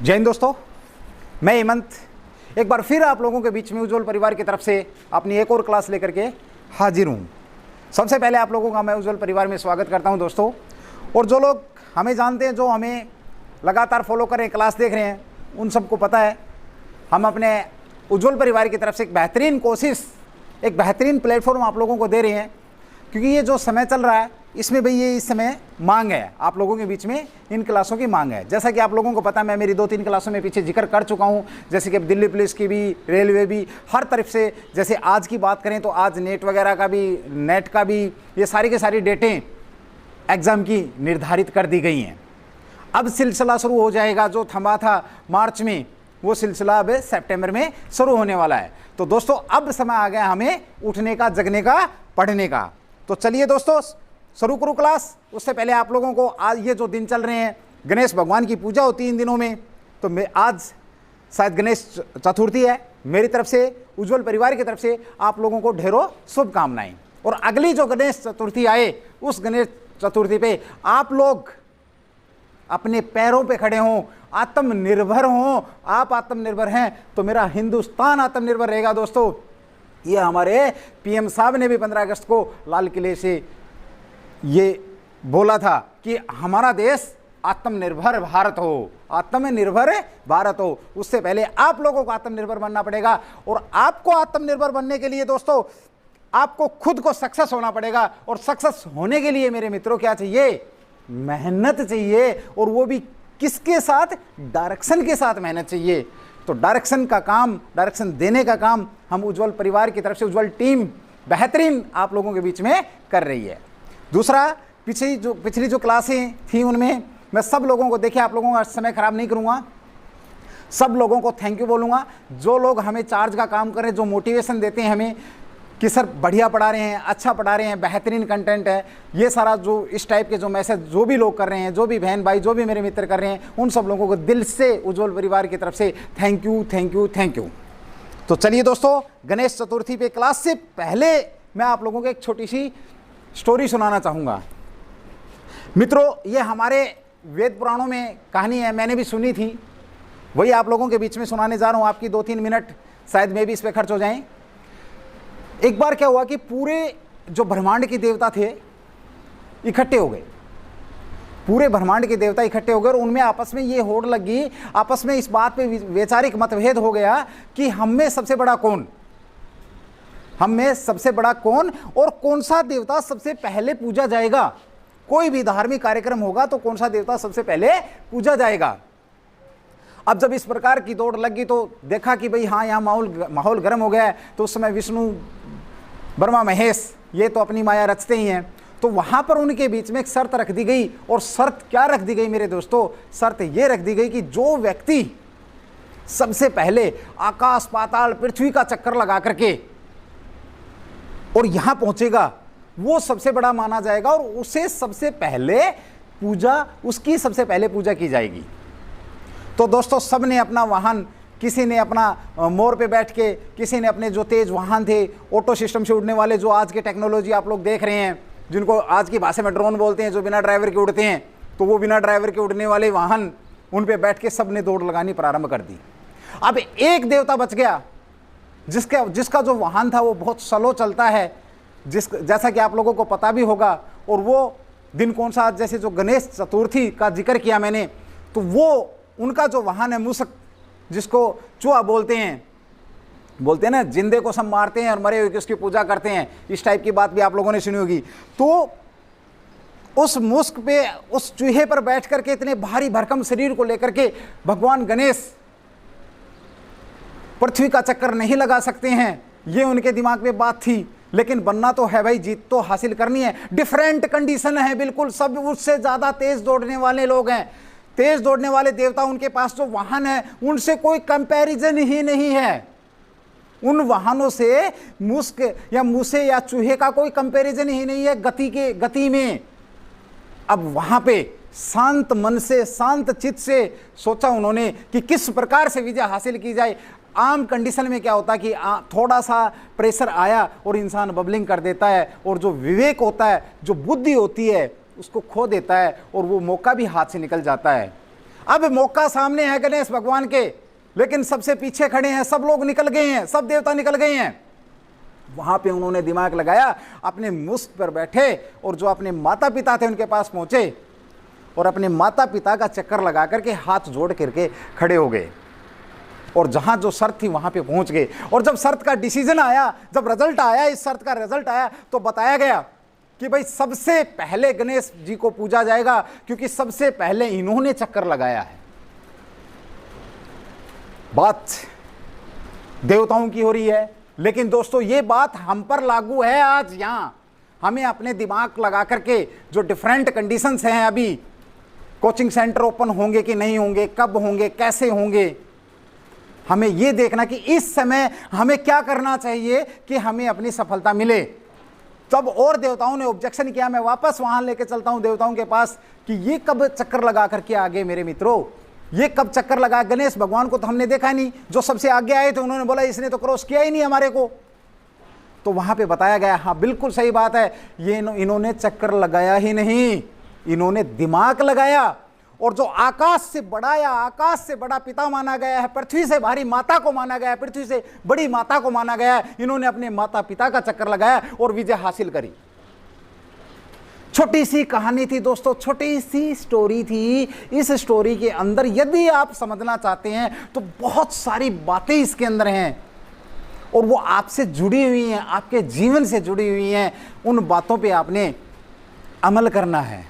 जय हिंद दोस्तों, मैं हेमंत एक बार फिर आप लोगों के बीच में उज्ज्वल परिवार की तरफ से अपनी एक और क्लास लेकर के हाजिर हूँ। सबसे पहले आप लोगों का मैं उज्ज्वल परिवार में स्वागत करता हूँ दोस्तों। और जो लोग हमें जानते हैं, जो हमें लगातार फॉलो कर रहे हैं, क्लास देख रहे हैं, उन सबको पता है हम अपने उज्ज्वल परिवार की तरफ से एक बेहतरीन कोशिश, एक बेहतरीन प्लेटफॉर्म आप लोगों को दे रहे हैं। क्योंकि ये जो समय चल रहा है इसमें भाई ये इस समय मांग है, आप लोगों के बीच में इन क्लासों की मांग है। जैसा कि आप लोगों को पता है, मैं मेरी 2-3 क्लासों में पीछे जिक्र कर चुका हूँ, जैसे कि अब दिल्ली पुलिस की भी, रेलवे भी, हर तरफ से। जैसे आज की बात करें तो आज नेट वगैरह का भी, नेट का भी, ये सारी की सारी डेटें एग्ज़ाम की निर्धारित कर दी गई हैं। अब सिलसिला शुरू हो जाएगा, जो थमा था मार्च में वो सिलसिला अब सितंबर में शुरू होने वाला है। तो दोस्तों अब समय आ गया हमें उठने का, जगने का, पढ़ने का। तो चलिए दोस्तों शुरू करूँ क्लास। उससे पहले आप लोगों को आज ये जो दिन चल रहे हैं, गणेश भगवान की पूजा होती है इन दिनों में, तो मैं आज शायद गणेश चतुर्थी है। मेरी तरफ से, उज्ज्वल परिवार की तरफ से आप लोगों को ढेरों शुभकामनाएं। और अगली जो गणेश चतुर्थी आए, उस गणेश चतुर्थी पे आप लोग अपने पैरों पे खड़े हों, आत्मनिर्भर हों। आप आत्मनिर्भर हैं तो मेरा हिंदुस्तान आत्मनिर्भर रहेगा दोस्तों। ये हमारे पीएम साहब ने भी 15 अगस्त को लाल किले से ये बोला था कि हमारा देश आत्मनिर्भर भारत हो, आत्मनिर्भर भारत हो। उससे पहले आप लोगों को आत्मनिर्भर बनना पड़ेगा। और आपको आत्मनिर्भर बनने के लिए दोस्तों आपको खुद को सक्सेस होना पड़ेगा। और सक्सेस होने के लिए मेरे मित्रों क्या चाहिए? मेहनत चाहिए। और वो भी किसके साथ? डायरेक्शन के साथ मेहनत चाहिए। तो डायरेक्शन का काम, डायरेक्शन देने का काम हम उज्ज्वल परिवार की तरफ से, उज्ज्वल टीम बेहतरीन आप लोगों के बीच में कर रही है। दूसरा, पिछली जो क्लासें थी उनमें मैं सब लोगों को, देखिए आप लोगों का समय खराब नहीं करूँगा, सब लोगों को थैंक यू बोलूँगा। जो लोग हमें चार्ज का काम कर रहे हैं, जो मोटिवेशन देते हैं हमें कि सर बढ़िया पढ़ा रहे हैं, अच्छा पढ़ा रहे हैं, बेहतरीन कंटेंट है, ये सारा जो इस टाइप के जो मैसेज जो भी लोग कर रहे हैं, जो भी बहन भाई, जो भी मेरे मित्र कर रहे हैं, उन सब लोगों को दिल से उज्ज्वल परिवार की तरफ से thank you, thank you, thank you. तो चलिए दोस्तों, गणेश चतुर्थी पे क्लास से पहले मैं आप लोगों को एक छोटी सी स्टोरी सुनाना चाहूँगा। मित्रों, ये हमारे वेद पुराणों में कहानी है, मैंने भी सुनी थी, वही आप लोगों के बीच में सुनाने जा रहा हूँ। आपकी 2-3 मिनट शायद में भी इस पर खर्च हो जाएं। एक बार क्या हुआ कि पूरे जो ब्रह्मांड के देवता थे इकट्ठे हो गए, पूरे ब्रह्मांड के देवता इकट्ठे हो गए। और उनमें आपस में ये होड़ लग गई, आपस में इस बात पे वैचारिक मतभेद हो गया कि हम में सबसे बड़ा कौन, हम में सबसे बड़ा कौन, और कौन सा देवता सबसे पहले पूजा जाएगा। कोई भी धार्मिक कार्यक्रम होगा तो कौन सा देवता सबसे पहले पूजा जाएगा। अब जब इस प्रकार की दौड़ लग गई तो देखा कि भाई हाँ, यहाँ माहौल गर्म हो गया है। तो उस समय विष्णु, ब्रह्मा, महेश ये तो अपनी माया रचते ही हैं। तो वहाँ पर उनके बीच में एक शर्त रख दी गई। और शर्त क्या रख दी गई मेरे दोस्तों? शर्त ये रख दी गई कि जो व्यक्ति सबसे पहले आकाश, पाताल, पृथ्वी का चक्कर लगा करके और यहाँ पहुँचेगा, वो सबसे बड़ा माना जाएगा और उसे सबसे पहले पूजा, उसकी सबसे पहले पूजा की जाएगी। तो दोस्तों सब ने अपना वाहन, किसी ने अपना मोर पे बैठ के, किसी ने अपने जो तेज वाहन थे, ऑटो सिस्टम से उड़ने वाले, जो आज के टेक्नोलॉजी आप लोग देख रहे हैं, जिनको आज की भाषा में ड्रोन बोलते हैं, जो बिना ड्राइवर के उड़ते हैं, तो वो बिना ड्राइवर के उड़ने वाले वाहन, उन पे बैठ के सब ने दौड़ लगानी प्रारंभ कर दी। अब एक देवता बच गया जिसका जो वाहन था वो बहुत स्लो चलता है, जैसा कि आप लोगों को पता भी होगा। और वो दिन कौन सा? जैसे जो गणेश चतुर्थी का जिक्र किया मैंने, तो वो उनका जो वाहन है मूषक, जिसको चूहा बोलते हैं ना, जिंदे को सब मारते हैं और मरे हुए की उसकी पूजा करते हैं, इस टाइप की बात भी आप लोगों ने सुनी होगी। तो उस मूषक पे, उस चूहे पर बैठ करके इतने भारी भरकम शरीर को लेकर के भगवान गणेश पृथ्वी का चक्कर नहीं लगा सकते हैं, ये उनके दिमाग में बात थी। लेकिन बनना तो है भाई, जीत तो हासिल करनी है। डिफरेंट कंडीशन है बिल्कुल, सब उससे ज़्यादा तेज दौड़ने वाले लोग हैं, तेज दौड़ने वाले देवता, उनके पास जो वाहन है उनसे कोई कंपैरिजन ही नहीं है। उन वाहनों से मूषक या मूसे या चूहे का कोई कंपैरिजन ही नहीं है गति में। अब वहां पे शांत मन से, शांत चित्त से सोचा उन्होंने कि किस प्रकार से विजय हासिल की जाए। आम कंडीशन में क्या होता है कि थोड़ा सा प्रेशर आया और इंसान बबलिंग कर देता है, और जो विवेक होता है, जो बुद्धि होती है, उसको खो देता है और वो मौका भी हाथ से निकल जाता है। अब मौका सामने है गणेश भगवान के, लेकिन सबसे पीछे खड़े हैं, सब लोग निकल गए हैं, सब देवता निकल गए हैं। वहां पे उन्होंने दिमाग लगाया, अपने मुश्क पर बैठे और जो अपने माता पिता थे उनके पास पहुंचे और अपने माता पिता का चक्कर लगा करके हाथ जोड़ करके खड़े हो गए और जहां जो शर्त थी वहां पे पहुंच गए। और जब शर्त का डिसीजन आया, जब रिजल्ट आया, इस शर्त का रिजल्ट आया, तो बताया गया कि भाई सबसे पहले गणेश जी को पूजा जाएगा, क्योंकि सबसे पहले इन्होंने चक्कर लगाया है। बात देवताओं की हो रही है, लेकिन दोस्तों ये बात हम पर लागू है आज। यहां हमें अपने दिमाग लगा करके जो डिफरेंट कंडीशंस हैं, अभी कोचिंग सेंटर ओपन होंगे कि नहीं होंगे, कब होंगे, कैसे होंगे, हमें यह देखना कि इस समय हमें क्या करना चाहिए कि हमें अपनी सफलता मिले। तब और देवताओं ने ऑब्जेक्शन किया। मैं वापस वहां लेके चलता हूं देवताओं के पास कि ये कब चक्कर लगा करके आगे मेरे मित्रों, ये कब चक्कर लगा। गणेश भगवान को तो हमने देखा नहीं, जो सबसे आगे आए थे उन्होंने बोला इसने तो क्रॉस किया ही नहीं हमारे को। तो वहां पे बताया गया, हाँ बिल्कुल सही बात है, ये इन्होंने चक्कर लगाया ही नहीं, इन्होंने दिमाग लगाया। और जो आकाश से बड़ा या आकाश से बड़ा पिता माना गया है, पृथ्वी से भारी माता को माना गया है, पृथ्वी से बड़ी माता को माना गया है, इन्होंने अपने माता पिता का चक्कर लगाया और विजय हासिल करी। छोटी सी कहानी थी दोस्तों, छोटी सी स्टोरी थी। इस स्टोरी के अंदर यदि आप समझना चाहते हैं तो बहुत सारी बातें इसके अंदर हैं और वो आपसे जुड़ी हुई हैं, आपके जीवन से जुड़ी हुई हैं। उन बातों पे आपने अमल करना है।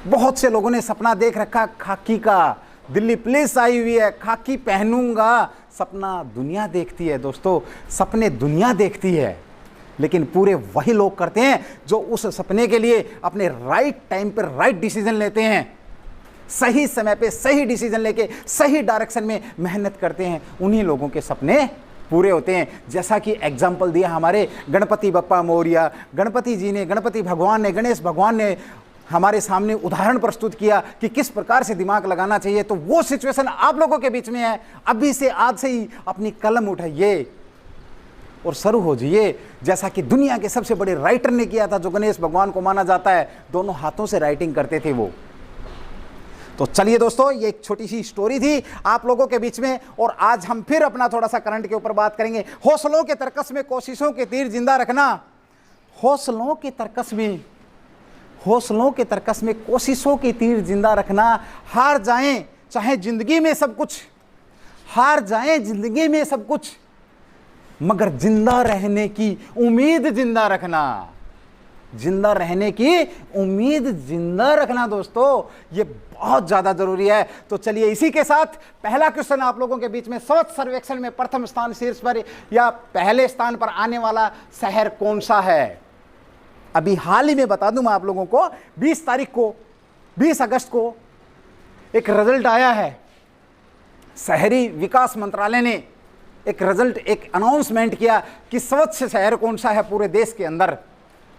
बहुत से लोगों ने सपना देख रखा खाकी का, दिल्ली पुलिस आई हुई है, खाकी पहनूंगा। सपना दुनिया देखती है दोस्तों, सपने दुनिया देखती है, लेकिन पूरे वही लोग करते हैं जो उस सपने के लिए अपने राइट टाइम पर राइट डिसीजन लेते हैं, सही समय पे सही डिसीजन लेके सही डायरेक्शन में मेहनत करते हैं। उन्हीं लोगों के सपने पूरे होते हैं। जैसा कि एग्जाम्पल दिया हमारे गणपति बप्पा मौर्य, गणपति जी ने, गणपति भगवान ने, गणेश भगवान ने हमारे सामने उदाहरण प्रस्तुत किया कि किस प्रकार से दिमाग लगाना चाहिए। तो वो सिचुएशन आप लोगों के बीच में है। अभी से, आज से ही अपनी कलम उठाइए और शुरू हो जाइए, जैसा कि दुनिया के सबसे बड़े राइटर ने किया था, जो गणेश भगवान को माना जाता है। दोनों हाथों से राइटिंग करते थे वो। तो चलिए दोस्तों, ये एक छोटी सी स्टोरी थी आप लोगों के बीच में, और आज हम फिर अपना थोड़ा सा करंट के ऊपर बात करेंगे। हौसलों के तर्कस में कोशिशों के तीर जिंदा रखना। हौसलों के तर्कस में, हौसलों के तर्कस में कोशिशों के तीर जिंदा रखना। हार जाएं चाहे जिंदगी में सब कुछ, हार जाएं जिंदगी में सब कुछ, मगर जिंदा रहने की उम्मीद जिंदा रखना। जिंदा रहने की उम्मीद जिंदा रखना दोस्तों, ये बहुत ज्यादा जरूरी है। तो चलिए इसी के साथ पहला क्वेश्चन आप लोगों के बीच में, स्वच्छ सर्वेक्षण में प्रथम स्थान शीर्ष पर या पहले स्थान पर आने वाला शहर कौन सा है? अभी हाल ही में बता दूं मैं आप लोगों को, 20 तारीख को, 20 अगस्त को एक रिजल्ट आया है। शहरी विकास मंत्रालय ने एक रिजल्ट, एक अनाउंसमेंट किया कि स्वच्छ शहर कौन सा है पूरे देश के अंदर।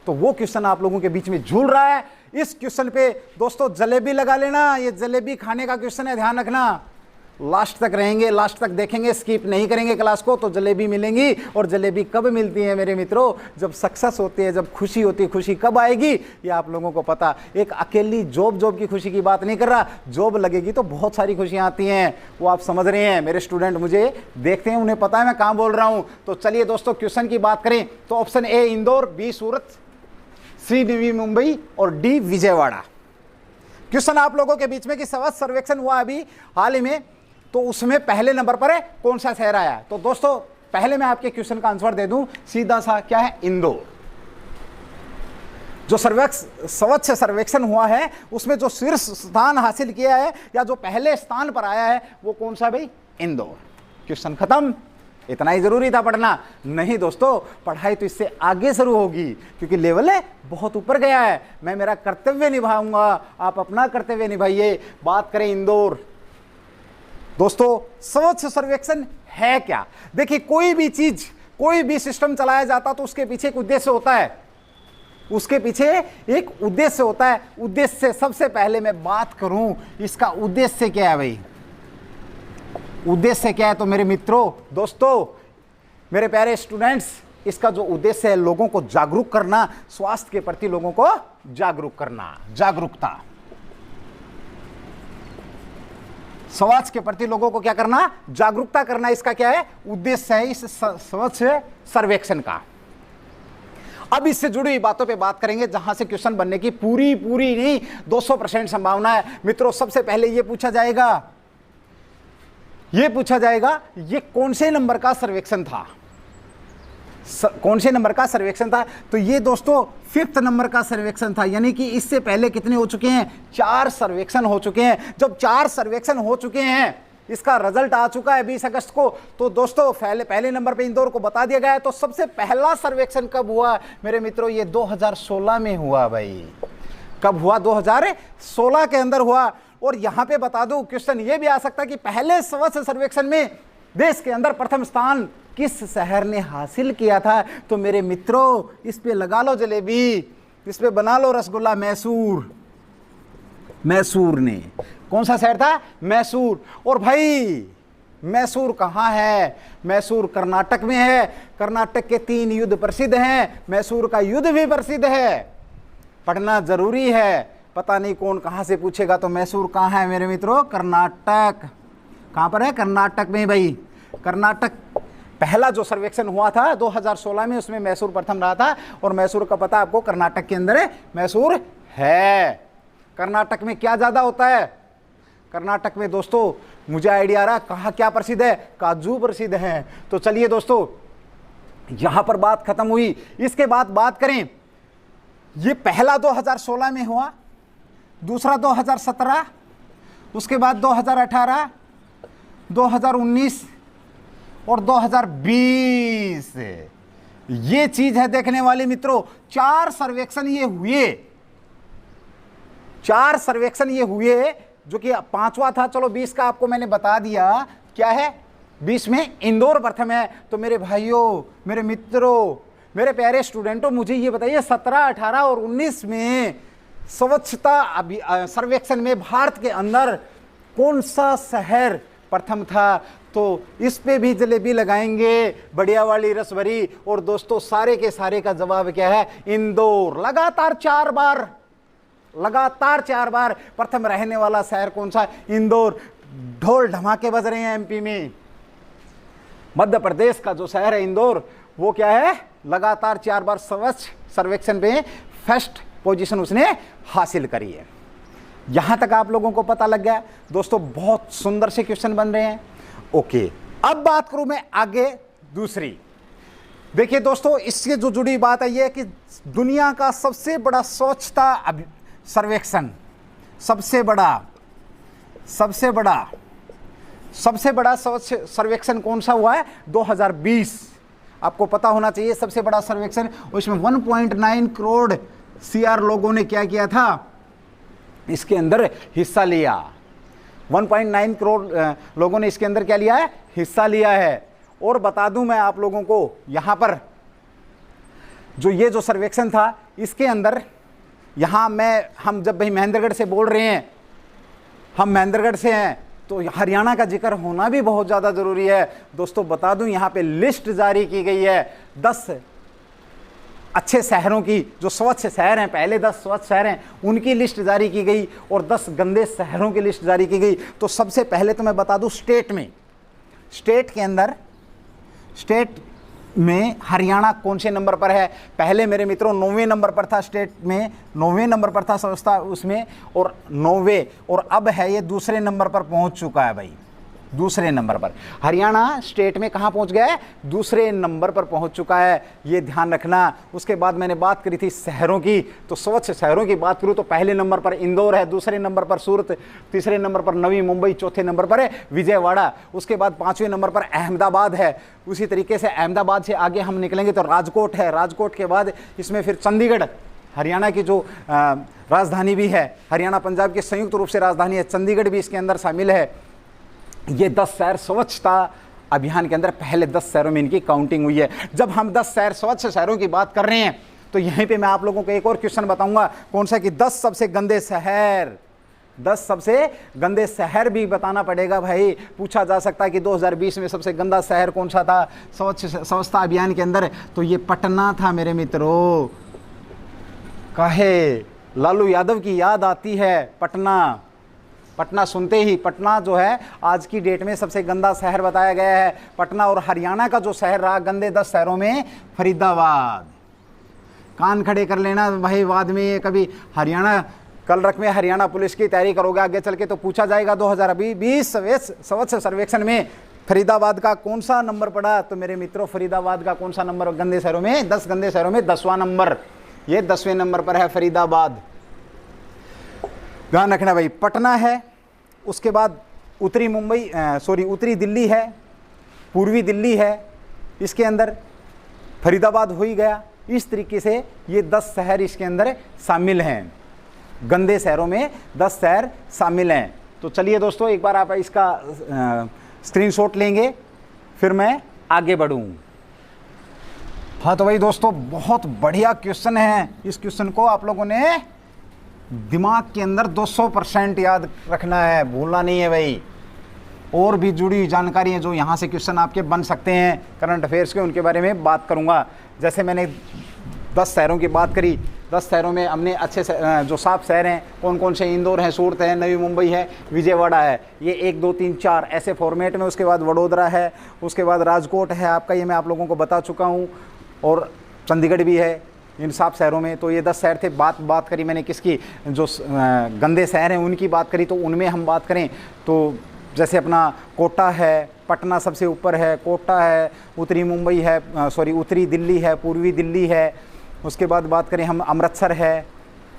तो वो क्वेश्चन आप लोगों के बीच में झूल रहा है। इस क्वेश्चन पे दोस्तों जलेबी लगा लेना, ये जलेबी खाने का क्वेश्चन है, ध्यान रखना। लास्ट तक रहेंगे, लास्ट तक देखेंगे, स्किप नहीं करेंगे क्लास को, तो जलेबी मिलेंगी। और जलेबी कब मिलती है मेरे मित्रों? जब सक्सेस होती है, जब खुशी होती है। खुशी कब आएगी ये आप लोगों को पता। एक अकेली जॉब की खुशी की बात नहीं कर रहा, जॉब लगेगी तो बहुत सारी खुशियां आती हैं, वो आप समझ रहे हैं। मेरे स्टूडेंट मुझे देखते हैं, उन्हें पता है मैं कहाँ बोल रहा हूँ। तो चलिए दोस्तों क्वेश्चन की बात करें तो ऑप्शन ए इंदौर, बी सूरत, सी नवी मुंबई और डी विजयवाड़ा। क्वेश्चन आप लोगों के बीच में कि स्वच्छ सर्वेक्षण हुआ अभी हाल ही में, तो उसमें पहले नंबर पर है कौन सा शहर आया? तो दोस्तों पहले मैं आपके क्वेश्चन का आंसर दे दूं, सीधा सा क्या है, इंदौर। जो स्वच्छ सर्वेक्षण हुआ है उसमें जो शीर्ष स्थान हासिल किया है या जो पहले स्थान पर आया है वो कौन सा भाई? इंदौर। क्वेश्चन खत्म। इतना ही जरूरी था पढ़ना? नहीं दोस्तों, पढ़ाई तो इससे आगे शुरू होगी, क्योंकि लेवल है बहुत ऊपर गया है। मैं मेरा कर्तव्य निभाऊंगा, आप अपना कर्तव्य निभाइए। बात करें इंदौर, दोस्तों स्वच्छ सर्वेक्षण है क्या? देखिए, कोई भी चीज, कोई भी सिस्टम चलाया जाता तो उसके पीछे एक उद्देश्य होता है, उसके पीछे एक उद्देश्य होता है। उद्देश्य सबसे पहले मैं बात करूं, इसका उद्देश्य क्या है भाई? उद्देश्य क्या है? तो मेरे मित्रों, दोस्तों, मेरे प्यारे स्टूडेंट्स, इसका जो उद्देश्य है लोगों को जागरूक करना, स्वास्थ्य के प्रति लोगों को जागरूक करना, जागरूकता। स्वच्छ के प्रति लोगों को क्या करना, जागरूकता करना, इसका क्या है उद्देश्य है इस स्वच्छ सर्वेक्षण का। अब इससे जुड़ी हुई बातों पे बात करेंगे जहां से क्वेश्चन बनने की पूरी नहीं 200% संभावना है। मित्रों सबसे पहले ये पूछा जाएगा ये कौन से नंबर का सर्वेक्षण था, कौन से नंबर का सर्वेक्षण था। तो ये दोस्तों 5th नंबर का सर्वेक्षण था, यानी कि इससे पहले कितने हो चुके हैं, 4 सर्वेक्षण हो चुके हैं। जब 4 सर्वेक्षण हो चुके हैं, इसका रिजल्ट आ चुका है 20 अगस्त को, तो दोस्तों पहले नंबर पे इंदौर को बता दिया गया है। तो सबसे पहला सर्वेक्षण कब हुआ मेरे मित्रों, ये 2016 में हुआ भाई। कब हुआ, 2016 के अंदर हुआ। और यहां पे बता दूं, क्वेश्चन ये भी आ सकता है कि पहले स्वच्छ सर्वेक्षण में देश के अंदर प्रथम स्थान किस शहर ने हासिल किया था। तो मेरे मित्रों इस पे लगा लो जलेबी, इस पे बना लो रसगुल्ला, मैसूर ने। कौन सा शहर था, मैसूर। और भाई मैसूर कहाँ है, मैसूर कर्नाटक में है। कर्नाटक के 3 युद्ध प्रसिद्ध हैं, मैसूर का युद्ध भी प्रसिद्ध है, पढ़ना जरूरी है। पता नहीं कौन कहाँ से पूछेगा। तो मैसूर कहाँ है मेरे मित्रों, कर्नाटक। कहाँ पर है, कर्नाटक में भाई। कर्नाटक पहला जो सर्वेक्षण हुआ था 2016 में, उसमें मैसूर प्रथम रहा था। और मैसूर का पता आपको कर्नाटक के अंदर है, मैसूर है। कर्नाटक में क्या ज्यादा होता है, कर्नाटक में दोस्तों मुझे आइडिया आ रहा है कहाँ क्या प्रसिद्ध है, काजू प्रसिद्ध है। तो चलिए दोस्तों यहां पर बात खत्म हुई। इसके बाद बात करें, ये पहला 2016 में हुआ, दूसरा 2017, उसके बाद 2018, 2019 और 2020। ये चीज है देखने वाली मित्रों। 4 सर्वेक्षण ये हुए, 4 सर्वेक्षण ये हुए, जो कि 5वां था। चलो 20 का आपको मैंने बता दिया क्या है, 20 में इंदौर प्रथम है। तो मेरे भाइयों, मेरे मित्रों, मेरे प्यारे स्टूडेंटों, मुझे ये बताइए 17, 18 और 19 में स्वच्छता सर्वेक्षण में भारत के अंदर कौन सा शहर प्रथम था। तो इस पे भी जलेबी लगाएंगे, बढ़िया वाली रसभरी। और दोस्तों सारे के सारे का जवाब क्या है, इंदौर। लगातार 4 बार प्रथम रहने वाला शहर कौन सा, इंदौर। ढोल धमाके बज रहे हैं एमपी में। मध्य प्रदेश का जो शहर है इंदौर, वो क्या है, लगातार 4 बार स्वच्छ सर्वेक्षण पे फर्स्ट पोजीशन उसने हासिल करी है। यहां तक आप लोगों को पता लग गया दोस्तों। बहुत सुंदर से क्वेश्चन बन रहे हैं। ओके, अब बात करूं मैं आगे दूसरी। देखिए दोस्तों, इससे जो जुड़ी बात है ये कि दुनिया का सबसे बड़ा स्वच्छता सर्वेक्षण, सबसे बड़ा स्वच्छ सर्वेक्षण कौन सा हुआ है, 2020। आपको पता होना चाहिए सबसे बड़ा सर्वेक्षण। उसमें 1.9 करोड़ CR लोगों ने क्या किया था, इसके अंदर हिस्सा लिया। 1.9 करोड़ लोगों ने इसके अंदर क्या लिया है, हिस्सा लिया है। और बता दूं मैं आप लोगों को, यहां पर जो ये जो सर्वेक्षण था, इसके अंदर यहां हम जब भाई महेंद्रगढ़ से बोल रहे हैं, हम महेंद्रगढ़ से हैं, तो हरियाणा का जिक्र होना भी बहुत ज़्यादा ज़रूरी है। दोस्तों बता दूं, यहाँ पे लिस्ट जारी की गई है 10 अच्छे शहरों की, जो स्वच्छ शहर हैं, पहले 10 स्वच्छ शहर हैं उनकी लिस्ट जारी की गई, और 10 गंदे शहरों की लिस्ट जारी की गई। तो सबसे पहले तो मैं बता दूं, स्टेट में हरियाणा कौन से नंबर पर है। पहले मेरे मित्रों 9वें नंबर पर था, स्टेट में 9वें नंबर पर था स्वच्छता उसमें, और 9वें, और अब है ये दूसरे नंबर पर पहुंच चुका है भाई, दूसरे नंबर पर। हरियाणा स्टेट में कहां पहुंच गया है, दूसरे नंबर पर पहुंच चुका है, ये ध्यान रखना। उसके बाद मैंने बात करी थी शहरों की, तो स्वच्छ शहरों की बात करूं तो पहले नंबर पर इंदौर है, दूसरे नंबर पर सूरत, तीसरे नंबर पर नवी मुंबई, चौथे नंबर पर है विजयवाड़ा, उसके बाद 5वें नंबर पर अहमदाबाद है। उसी तरीके से अहमदाबाद से आगे हम निकलेंगे तो राजकोट है, राजकोट के बाद इसमें फिर चंडीगढ़, हरियाणा की जो राजधानी भी है, हरियाणा पंजाब की संयुक्त रूप से राजधानी है, चंडीगढ़ भी इसके अंदर शामिल है। ये 10 शहर स्वच्छता अभियान के अंदर पहले 10 शहरों में इनकी काउंटिंग हुई है। जब हम 10 शहर स्वच्छ शहरों की बात कर रहे हैं, तो यहीं पे मैं आप लोगों को एक और क्वेश्चन बताऊंगा, कौन सा, कि 10 सबसे गंदे शहर, 10 सबसे गंदे शहर भी बताना पड़ेगा भाई। पूछा जा सकता है कि 2020 में सबसे गंदा शहर कौन सा था स्वच्छता अभियान के अंदर, तो ये पटना था मेरे मित्रों। काहे लालू यादव की याद आती है, पटना पटना सुनते ही, पटना जो है आज की डेट में सबसे गंदा शहर बताया गया है। पटना और हरियाणा का जो शहर रहा गंदे 10 शहरों में, फरीदाबाद। कान खड़े कर लेना भाई, बाद में ये कभी हरियाणा, कल रख में हरियाणा पुलिस की तैयारी करोगे आगे चल के तो पूछा जाएगा 2020 स्वच्छ सर्वेक्षण में फरीदाबाद का कौन सा नंबर पड़ा। तो मेरे मित्रों, फरीदाबाद का कौन सा नंबर गंदे शहरों में, 10 गंदे शहरों में 10वां नंबर, ये 10वें नंबर पर है फरीदाबाद। ध्यान रखना भाई, पटना है, उसके बाद उत्तरी मुंबई, उत्तरी दिल्ली है, पूर्वी दिल्ली है, इसके अंदर फरीदाबाद हो ही गया। इस तरीके से ये 10 शहर इसके अंदर शामिल हैं, गंदे शहरों में 10 शहर शामिल हैं। तो चलिए दोस्तों, एक बार आप इसका स्क्रीनशॉट लेंगे, फिर मैं आगे बढ़ूं। हाँ तो भाई दोस्तों, बहुत बढ़िया क्वेश्चन है। इस क्वेश्चन को आप लोगों ने दिमाग के अंदर 200% याद रखना है, भूलना नहीं है भाई। और भी जुड़ी हुई जानकारी है जो यहाँ से क्वेश्चन आपके बन सकते हैं करंट अफेयर्स के, उनके बारे में बात करूँगा। जैसे मैंने 10 शहरों की बात करी, 10 शहरों में हमने अच्छे जो साफ शहर हैं कौन कौन से, इंदौर है, सूरत है, नवी मुंबई है, विजयवाड़ा है, ये 1 2 3 4 ऐसे फॉर्मेट में। उसके बाद वडोदरा है, उसके बाद राजकोट है आपका, ये मैं आप लोगों को बता चुका हूँ, और चंडीगढ़ भी है इन साफ शहरों में। तो ये 10 शहर थे। बात करी मैंने किसकी, जो गंदे शहर हैं उनकी बात करी। तो उनमें हम बात करें तो जैसे अपना कोटा है, पटना सबसे ऊपर है, कोटा है, उत्तरी मुंबई है, उत्तरी दिल्ली है, पूर्वी दिल्ली है। उसके बाद बात करें हम, अमृतसर है,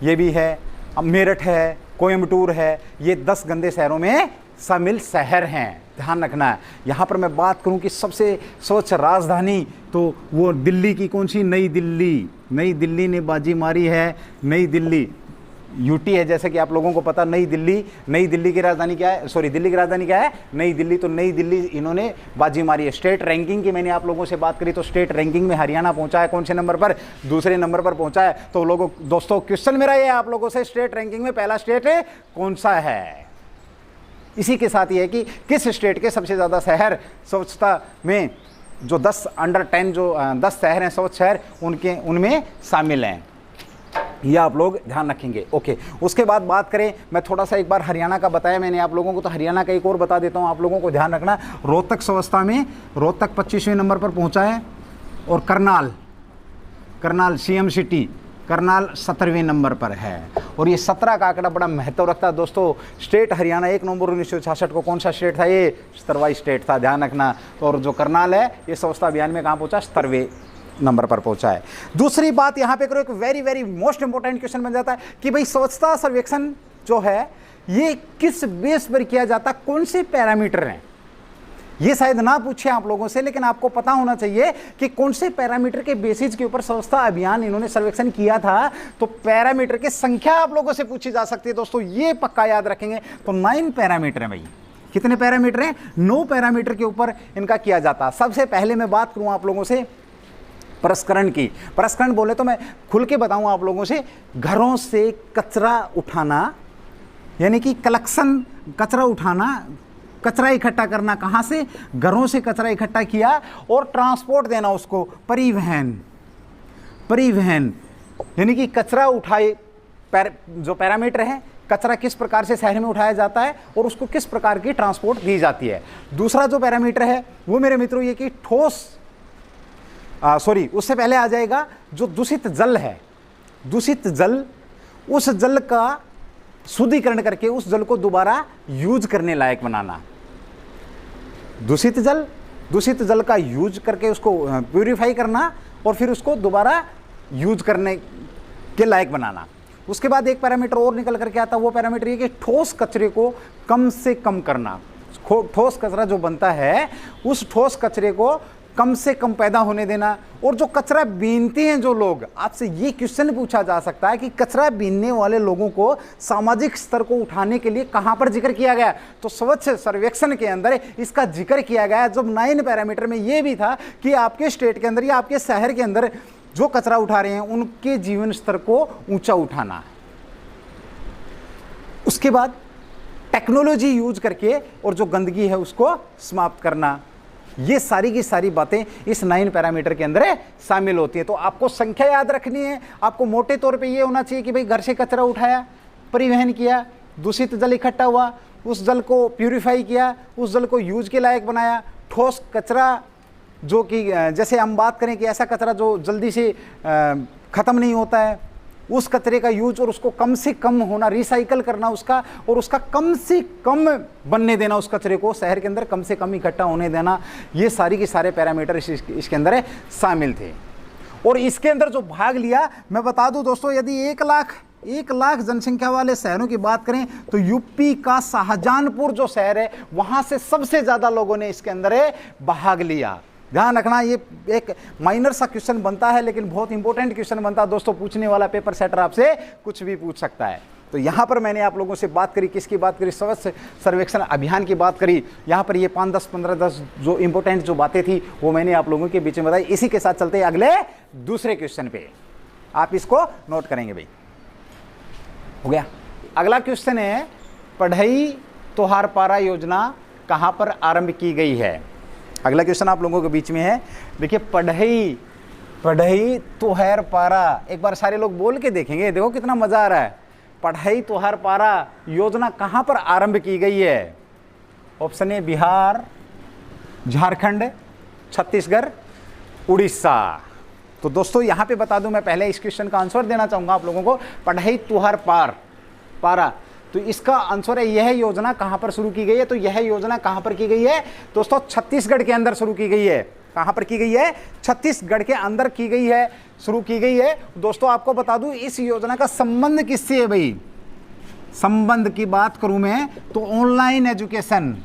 ये भी है, मेरठ है, कोयम्बटूर है, ये 10 गंदे शहरों में शामिल शहर हैं। ध्यान रखना है। यहाँ पर मैं बात करूँ कि सबसे स्वच्छ राजधानी, तो वो दिल्ली की कौन सी, नई दिल्ली। नई दिल्ली ने बाजी मारी है, नई दिल्ली यूटी है, जैसे कि आप लोगों को पता। नई दिल्ली की राजधानी क्या है, दिल्ली की राजधानी क्या है, नई दिल्ली। तो नई दिल्ली इन्होंने बाजी मारी है। स्टेट रैंकिंग की मैंने आप लोगों से बात करी, तो स्टेट रैंकिंग में हरियाणा पहुंचा है कौन से नंबर पर, दूसरे नंबर पर पहुंचा है। तो लोगों, दोस्तों क्वेश्चन मेरा ये आप लोगों से, स्टेट रैंकिंग में पहला स्टेट कौन सा है। इसी के साथ ये है कि किस स्टेट के सबसे ज़्यादा शहर स्वच्छता में, जो 10 अंडर 10 जो 10 शहर हैं स्वच्छ शहर, उनमें शामिल हैं। यह आप लोग ध्यान रखेंगे। ओके, उसके बाद बात करें, मैं थोड़ा सा एक बार हरियाणा का बताया मैंने आप लोगों को, तो हरियाणा का एक और बता देता हूँ आप लोगों को, ध्यान रखना। रोहतक स्वच्छता में, रोहतक 25वें नंबर पर पहुँचा है, और करनाल सीएम सिटी, करनाल 17वें नंबर पर है। और ये 17 का आंकड़ा बड़ा महत्व रखता है दोस्तों। स्टेट हरियाणा 1 नवंबर 1966 को कौन सा स्टेट था, ये 17वां स्टेट था, ध्यान रखना। और जो करनाल है ये स्वच्छता अभियान में कहाँ पहुँचा, 17वें नंबर पर पहुंचा है। दूसरी बात यहाँ पे करो, एक वेरी मोस्ट इंपॉर्टेंट क्वेश्चन बन जाता है कि भाई स्वच्छता सर्वेक्षण जो है ये किस बेस पर किया जाता, कौन से पैरामीटर हैं। ये शायद ना पूछे आप लोगों से, लेकिन आपको पता होना चाहिए कि कौन से पैरामीटर के बेसिस के ऊपर स्वच्छता अभियान इन्होंने सर्वेक्षण किया था। तो पैरामीटर की संख्या आप लोगों से पूछी जा सकती है दोस्तों, ये पक्का याद रखेंगे। तो 9 पैरामीटर है भाई। कितने पैरामीटर हैं, 9 पैरामीटर के ऊपर इनका किया जाता। सबसे पहले मैं बात करूं आप लोगों से प्रसंस्करण की। प्रसंस्करण बोले तो मैं खुल के बताऊं आप लोगों से, घरों से कचरा उठाना, यानी कि कलेक्शन, कचरा उठाना, कचरा इकट्ठा करना। कहाँ से, घरों से कचरा इकट्ठा किया और ट्रांसपोर्ट देना उसको, परिवहन यानी कि कचरा उठाए। जो पैरामीटर है, कचरा किस प्रकार से शहर में उठाया जाता है और उसको किस प्रकार की ट्रांसपोर्ट दी जाती है। दूसरा जो पैरामीटर है वो मेरे मित्रों ये कि उससे पहले आ जाएगा जो दूषित जल है। दूषित जल, उस जल का शुद्धिकरण करके उस जल को दोबारा यूज करने लायक बनाना। दूषित जल का यूज करके उसको प्यूरिफाई करना और फिर उसको दोबारा यूज करने के लायक बनाना। उसके बाद एक पैरामीटर और निकल करके आता है, वो पैरामीटर ये कि ठोस कचरे को कम से कम करना। ठोस कचरा जो बनता है उस ठोस कचरे को कम से कम पैदा होने देना। और जो कचरा बीनते हैं जो लोग, आपसे ये क्वेश्चन पूछा जा सकता है कि कचरा बीनने वाले लोगों को सामाजिक स्तर को उठाने के लिए कहां पर जिक्र किया गया। तो स्वच्छ सर्वेक्षण के अंदर इसका जिक्र किया गया। जब 9 पैरामीटर में ये भी था कि आपके स्टेट के अंदर या आपके शहर के अंदर जो कचरा उठा रहे हैं उनके जीवन स्तर को ऊंचा उठाना। उसके बाद टेक्नोलॉजी यूज करके और जो गंदगी है उसको समाप्त करना। ये सारी की सारी बातें इस 9 पैरामीटर के अंदर शामिल होती है। तो आपको संख्या याद रखनी है। आपको मोटे तौर पे ये होना चाहिए कि भाई घर से कचरा उठाया, परिवहन किया, दूषित जल इकट्ठा हुआ, उस जल को प्यूरिफाई किया, उस जल को यूज के लायक बनाया। ठोस कचरा जो कि जैसे हम बात करें कि ऐसा कचरा जो जल्दी से ख़त्म नहीं होता है, उस कचरे का यूज और उसको कम से कम होना, रिसाइकल करना उसका, और उसका कम से कम बनने देना, उस कचरे को शहर के अंदर कम से कम इकट्ठा होने देना, ये सारी के सारे पैरामीटर इसके अंदर शामिल थे। और इसके अंदर जो भाग लिया, मैं बता दूं दोस्तों, यदि 1 लाख जनसंख्या वाले शहरों की बात करें तो यूपी का शाहजहानपुर जो शहर है, वहां से सबसे ज्यादा लोगों ने इसके अंदर भाग लिया। ध्यान रखना, ये एक माइनर सा क्वेश्चन बनता है लेकिन बहुत इंपॉर्टेंट क्वेश्चन बनता है दोस्तों। पूछने वाला पेपर सेटर आपसे कुछ भी पूछ सकता है। तो यहाँ पर मैंने आप लोगों से बात करी, किसकी बात करी, स्वच्छ सर्वेक्षण अभियान की बात करी। यहाँ पर ये 5, 10, 15, 10 जो इंपॉर्टेंट जो बातें थी वो मैंने आप लोगों के बीच में बताई। इसी के साथ चलते हैं अगले दूसरे क्वेश्चन पे, आप इसको नोट करेंगे भाई। हो गया। अगला क्वेश्चन है, पढ़ई तोहार पारा योजना कहाँ पर आरंभ की गई है। अगला क्वेश्चन आप लोगों के बीच में है। देखिए, पढ़ई तोहार पारा, एक बार सारे लोग बोल के देखेंगे, देखो कितना मजा आ रहा है। पढ़ई तोहार पारा योजना कहाँ पर आरंभ की गई है। Option A Bihar, Jharkhand, Chhattisgarh, Orissa. तो दोस्तों यहाँ पे बता दूं, मैं पहले इस क्वेश्चन का आंसर देना चाहूंगा आप लोगों को। पढ़ई तुहार पारा, तो इसका आंसर है यह योजना कहां पर शुरू की गई है। तो यह योजना कहां पर की गई है दोस्तों, छत्तीसगढ़ के अंदर शुरू की गई है। कहां पर की गई है, छत्तीसगढ़ के अंदर की गई है, शुरू की गई है। दोस्तों आपको बता दूं, इस योजना का संबंध किससे है भाई। संबंध की बात करूं मैं तो ऑनलाइन एजुकेशन,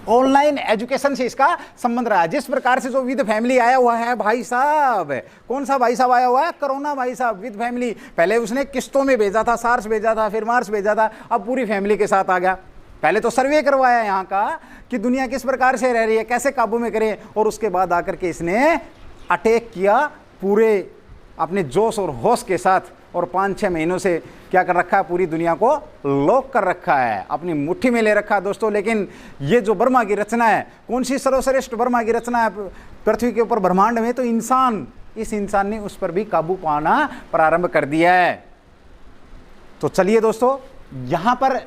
ऑनलाइन एजुकेशन से इसका संबंध रहा है। जिस प्रकार से जो विद फैमिली आया हुआ है भाई साहब, कौन सा भाई साहब आया हुआ है, कोरोना भाई साहब विद फैमिली। पहले उसने किस्तों में भेजा था, सार्स भेजा था, फिर मार्च भेजा था, अब पूरी फैमिली के साथ आ गया। पहले तो सर्वे करवाया यहाँ का कि दुनिया किस प्रकार से रह रही है, कैसे काबू में करें, और उसके बाद आकर के इसने अटैक किया पूरे अपने जोश और होश के साथ, और 5-6 महीनों से क्या कर रखा है, पूरी दुनिया को लॉक कर रखा है, अपनी मुट्ठी में ले रखा है दोस्तों। लेकिन ये जो ब्रह्मा की रचना है, कौन सी सर्वश्रेष्ठ ब्रह्मा की रचना है पृथ्वी के ऊपर, ब्रह्मांड में, तो इंसान, इस इंसान ने उस पर भी काबू पाना प्रारंभ कर दिया है। तो चलिए दोस्तों, यहां पर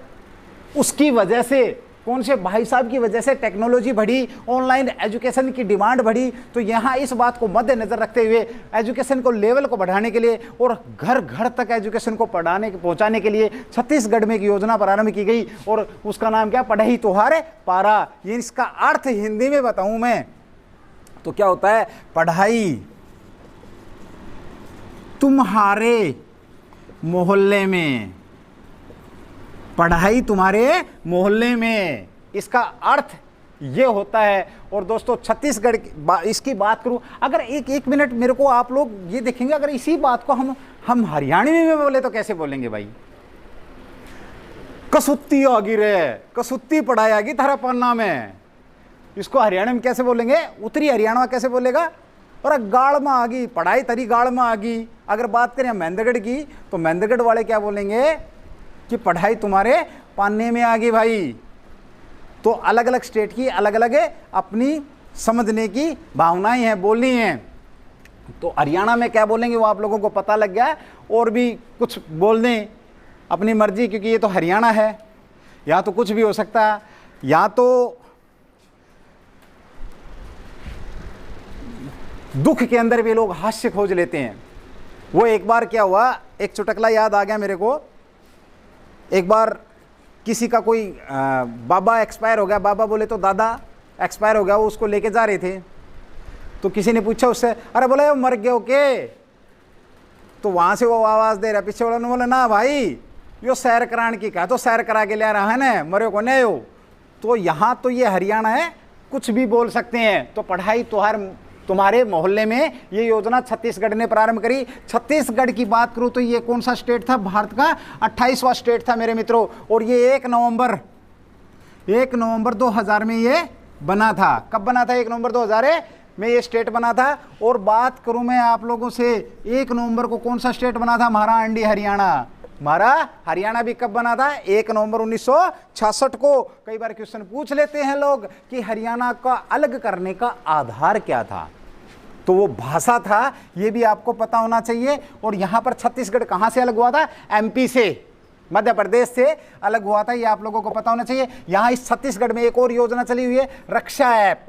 उसकी वजह से, कौन से भाई साहब की वजह से टेक्नोलॉजी बढ़ी, ऑनलाइन एजुकेशन की डिमांड बढ़ी। तो यहाँ इस बात को मद्देनजर रखते हुए एजुकेशन को लेवल को बढ़ाने के लिए और घर घर तक एजुकेशन को पहुँचाने के लिए छत्तीसगढ़ में एक योजना प्रारंभ की गई, और उसका नाम क्या, पढ़ई तोहार पारा। ये इसका अर्थ हिंदी में बताऊं मैं तो क्या होता है, पढ़ाई तुम्हारे मोहल्ले में, पढ़ाई तुम्हारे मोहल्ले में, इसका अर्थ ये होता है। और दोस्तों छत्तीसगढ़ इसकी बात करूं, अगर एक मिनट मेरे को आप लोग ये देखेंगे, अगर इसी बात को हम हरियाणवी में बोले तो कैसे बोलेंगे भाई। कसुत्ती आगी रे, कसुत्ती पढ़ाई आगी थारा पन्ना में, इसको हरियाणा में कैसे बोलेंगे, उत्तरी हरियाणा कैसे बोलेगा, और गाड़ में आ गई पढ़ाई, तरी गाड़ में आ गई। अगर बात करें महेंद्रगढ़ की तो महेंद्रगढ़ वाले क्या बोलेंगे कि पढ़ाई तुम्हारे पाने में आ गई भाई। तो अलग अलग स्टेट की अलग अलग अपनी समझने की भावनाएं हैं, बोलनी हैं। तो हरियाणा में क्या बोलेंगे वो आप लोगों को पता लग गया, और भी कुछ बोल दें अपनी मर्जी, क्योंकि ये तो हरियाणा है, यहाँ तो कुछ भी हो सकता है। यहाँ तो दुख के अंदर भी लोग हास्य खोज लेते हैं। वो एक बार क्या हुआ, एक चुटकला याद आ गया मेरे को। एक बार किसी का कोई बाबा एक्सपायर हो गया, बाबा बोले तो दादा एक्सपायर हो गया, वो उसको लेके जा रहे थे। तो किसी ने पूछा उससे, अरे बोले वो मर गए हो के, तो वहाँ से वो आवाज़ दे रहा, पीछे वाला ने बोला ना भाई यो सैर कराने की कहा, तो सैर करा के ले रहा है ना, मरे को नहीं हो। तो यहाँ तो ये हरियाणा है, कुछ भी बोल सकते हैं। तो पढ़ाई तुम्हारे मोहल्ले में ये योजना छत्तीसगढ़ ने प्रारंभ करी। छत्तीसगढ़ की बात करूं तो ये कौन सा स्टेट था, भारत का 28वां स्टेट था मेरे मित्रों। और ये 1 नवंबर 2000 में ये बना था। कब बना था, 1 नवंबर 2000 में ये स्टेट बना था। और बात करूं मैं आप लोगों से, 1 नवंबर को कौन सा स्टेट बना था, हमारा अंडी हरियाणा। हमारा हरियाणा भी कब बना था, 1 नवंबर 1966 को। कई बार क्वेश्चन पूछ लेते हैं लोग कि हरियाणा का अलग करने का आधार क्या था। तो वो भाषा था, ये भी आपको पता होना चाहिए। और यहाँ पर छत्तीसगढ़ कहाँ से अलग हुआ था? एमपी से, मध्य प्रदेश से अलग हुआ था, ये आप लोगों को पता होना चाहिए। यहाँ इस छत्तीसगढ़ में एक और योजना चली हुई है, रक्षा ऐप।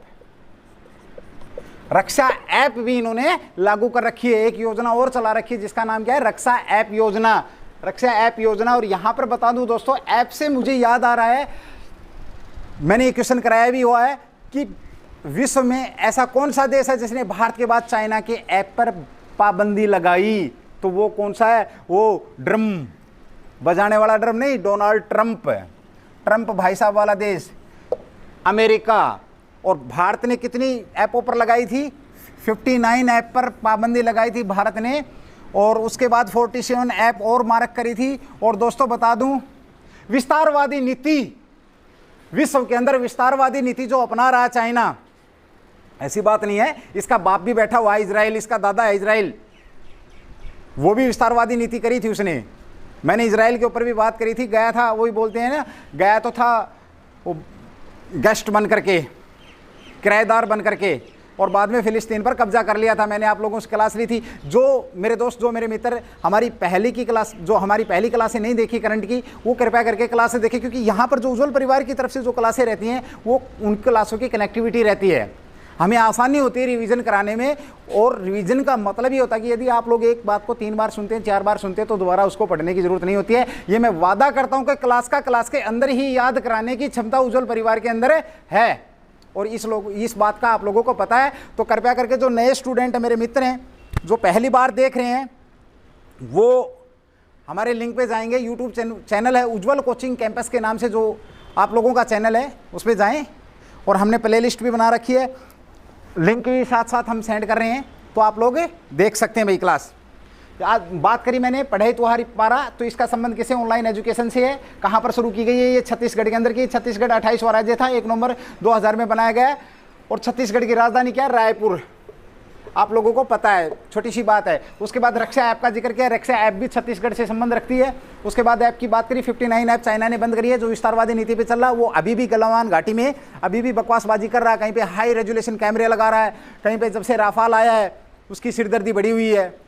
रक्षा ऐप भी इन्होंने लागू कर रखी है। एक योजना और चला रखी है जिसका नाम क्या है? रक्षा ऐप योजना। रक्षा ऐप योजना। और यहाँ पर बता दूं दोस्तों, ऐप से मुझे याद आ रहा है, मैंने ये क्वेश्चन कराया भी हुआ है कि विश्व में ऐसा कौन सा देश है जिसने भारत के बाद चाइना के ऐप पर पाबंदी लगाई? तो वो कौन सा है? वो ड्रम बजाने वाला ड्रम नहीं, डोनाल्ड ट्रंप। ट्रंप भाई साहब वाला देश, अमेरिका। और भारत ने कितनी ऐपों पर लगाई थी? 59 ऐप पर पाबंदी लगाई थी भारत ने। और उसके बाद 47 ऐप और मार्क करी थी। और दोस्तों बता दूं, विस्तारवादी नीति, विश्व के अंदर विस्तारवादी नीति जो अपना रहा चाइना, ऐसी बात नहीं है, इसका बाप भी बैठा हुआ है इजराइल, इसका दादा है इजराइल, वो भी विस्तारवादी नीति करी थी उसने। मैंने इजराइल के ऊपर भी बात करी थी, गया था, वही बोलते हैं ना, गया तो था वो गेस्ट बन करके, किराएदार बन करके, और बाद में फिलिस्तीन पर कब्जा कर लिया था। मैंने आप लोगों से क्लास ली थी। जो मेरे दोस्त, जो मेरे मित्र हमारी पहली की क्लास, जो हमारी पहली क्लासें नहीं देखी करंट की, वो कृपया करके क्लासें देखें, क्योंकि यहाँ पर जो उज्ज्वल परिवार की तरफ से जो क्लासें रहती हैं वो उन क्लासों की कनेक्टिविटी रहती है, हमें आसानी होती है रिवीजन कराने में। और रिवीजन का मतलब ये होता है कि यदि आप लोग एक बात को 3 बार सुनते हैं, 4 बार सुनते हैं, तो दोबारा उसको पढ़ने की जरूरत नहीं होती है। ये मैं वादा करता हूं कि क्लास के अंदर ही याद कराने की क्षमता उज्ज्वल परिवार के अंदर है। और इस बात का आप लोगों को पता है। तो कृपया करके जो नए स्टूडेंट हैं, मेरे मित्र हैं, जो पहली बार देख रहे हैं, वो हमारे लिंक पे जाएंगे। यूट्यूब चैनल है उज्ज्वल कोचिंग कैंपस के नाम से, जो आप लोगों का चैनल है, उस पर जाएँ। और हमने प्ले लिस्ट भी बना रखी है, लिंक भी साथ साथ हम सेंड कर रहे हैं, तो आप लोग देख सकते हैं भाई क्लास। आज बात करी मैंने पढ़ाई तुम्हारी पारा, तो इसका संबंध किसे? ऑनलाइन एजुकेशन से है। कहाँ पर शुरू की गई है? ये छत्तीसगढ़ के अंदर की। छत्तीसगढ़ 28वां राज्य था, 1 नवंबर 2000 में बनाया गया। और छत्तीसगढ़ की राजधानी क्या है? रायपुर। आप लोगों को पता है, छोटी सी बात है। उसके बाद रक्षा ऐप का जिक्र किया, रक्षा ऐप भी छत्तीसगढ़ से संबंध रखती है। उसके बाद ऐप की बात करी, 59 ऐप चाइना ने बंद करी है, जो विस्तारवादी नीति पे चल रहा है। वो अभी भी गलवान घाटी में अभी भी बकवासबाजी कर रहा है। कहीं पे हाई रेजोल्यूशन कैमरे लगा रहा है, कहीं पे जब से राफाल आया है उसकी सिरदर्दी बढ़ी हुई है,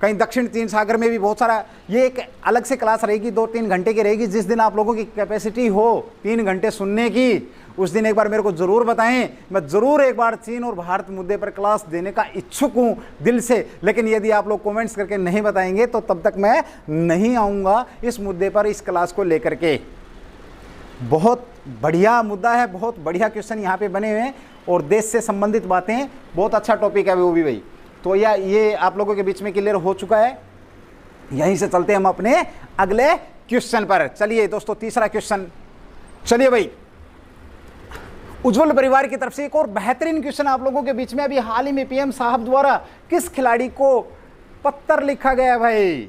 कहीं दक्षिण चीन सागर में भी बहुत सारा। ये एक अलग से क्लास रहेगी, 2-3 घंटे की रहेगी। जिस दिन आप लोगों की कैपेसिटी हो 3 घंटे सुनने की, उस दिन एक बार मेरे को ज़रूर बताएं। मैं ज़रूर एक बार चीन और भारत मुद्दे पर क्लास देने का इच्छुक हूं दिल से। लेकिन यदि आप लोग कमेंट्स करके नहीं बताएंगे तो तब तक मैं नहीं आऊँगा इस मुद्दे पर, इस क्लास को लेकर के। बहुत बढ़िया मुद्दा है, बहुत बढ़िया क्वेश्चन यहाँ पे बने हुए हैं, और देश से संबंधित बातें, बहुत अच्छा टॉपिक है वो भी भाई। तो ये आप लोगों के बीच में क्लियर हो चुका है। यहीं से चलते हम अपने अगले क्वेश्चन पर। चलिए दोस्तों, तीसरा क्वेश्चन। चलिए भाई, उज्ज्वल परिवार की तरफ से एक और बेहतरीन क्वेश्चन आप लोगों के बीच में। अभी हाल ही में पीएम साहब द्वारा किस खिलाड़ी को पत्थर लिखा गया भाई?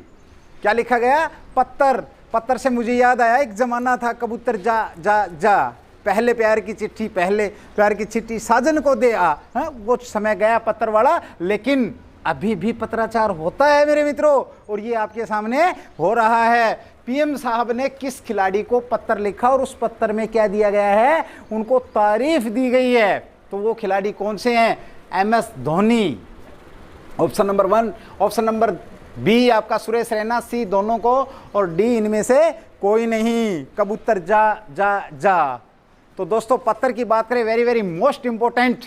क्या लिखा गया? पत्थर। पत्थर से मुझे याद आया, एक जमाना था, कबूतर जा जा जा, पहले प्यार की चिट्ठी, पहले प्यार की चिट्ठी साजन को दे आ। वो समय गया पत्थर वाला, लेकिन अभी भी पत्राचार होता है मेरे मित्रों, और ये आपके सामने हो रहा है। पीएम साहब ने किस खिलाड़ी को पत्र लिखा, और उस पत्र में क्या दिया गया है? उनको तारीफ दी गई है। तो वो खिलाड़ी कौन से हैं? MS Dhoni, option number 1। Option number B आपका सुरेश रैना, सी दोनों को, और डी इनमें से कोई नहीं, कबूतर जा जा जा। तो दोस्तों पत्थर की बात करें, very very most important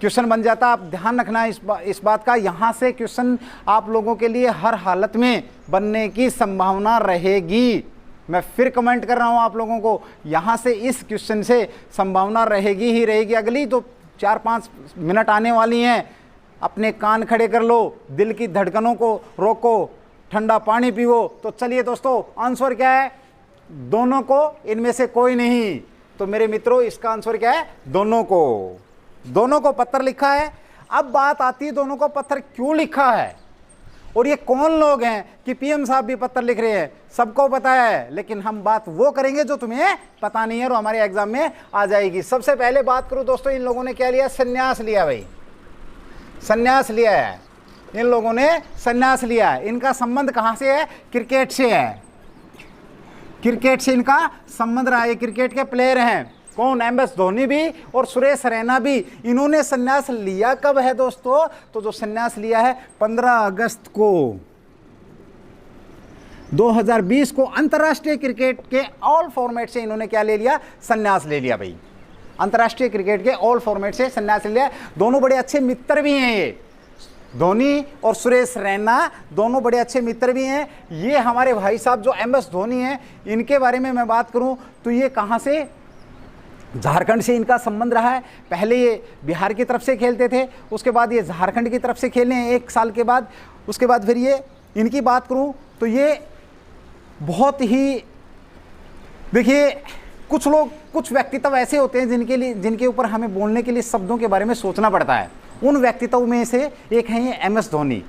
question बन जाता। आप ध्यान रखना इस बात का, यहाँ से क्वेश्चन आप लोगों के लिए हर हालत में बनने की संभावना रहेगी। मैं फिर कमेंट कर रहा हूँ आप लोगों को, यहाँ से इस क्वेश्चन से संभावना रहेगी ही रहेगी। अगली तो 4-5 मिनट आने वाली हैं, अपने कान खड़े कर लो, दिल की धड़कनों को रोको, ठंडा पानी पियो। तो चलिए दोस्तों, आंसर क्या है? दोनों को, इनमें से कोई नहीं। तो मेरे मित्रों, इसका आंसर क्या है? दोनों को। दोनों को पत्र लिखा है। अब बात आती है दोनों को पत्र क्यों लिखा है, और ये कौन लोग हैं कि पीएम साहब भी पत्र लिख रहे हैं, सबको पता है। लेकिन हम बात वो करेंगे जो तुम्हें पता नहीं है और हमारे एग्जाम में आ जाएगी। सबसे पहले बात करूं दोस्तों, इन लोगों ने क्या लिया? संन्यास लिया भाई, संन्यास लिया है। इन लोगों ने संन्यास लिया है। इनका संबंध कहां से है? क्रिकेट से है। क्रिकेट से इनका संबंध रहा है, क्रिकेट के प्लेयर हैं। कौन? MS धोनी भी और सुरेश रैना भी। इन्होंने संन्यास लिया कब है दोस्तों? तो जो संन्यास लिया है 15 अगस्त को 2020 को अंतर्राष्ट्रीय क्रिकेट के ऑल फॉर्मेट से इन्होंने क्या ले लिया? संन्यास ले लिया भाई। अंतर्राष्ट्रीय क्रिकेट के ऑल फॉर्मेट से संन्यास ले लिया। दोनों बड़े अच्छे मित्र भी हैं, ये धोनी और सुरेश रैना दोनों बड़े अच्छे मित्र भी हैं। ये हमारे भाई साहब जो MS धोनी हैं, इनके बारे में मैं बात करूं तो ये कहां से? झारखंड से इनका संबंध रहा है। पहले ये बिहार की तरफ से खेलते थे, उसके बाद ये झारखंड की तरफ से खेले हैं 1 साल के बाद। उसके बाद फिर ये इनकी बात करूं तो ये बहुत ही, देखिए कुछ लोग, कुछ व्यक्तित्व ऐसे होते हैं जिनके ऊपर हमें बोलने के लिए शब्दों के बारे में सोचना पड़ता है। उन व्यक्तित्वों में से एक है ये MS धोनी।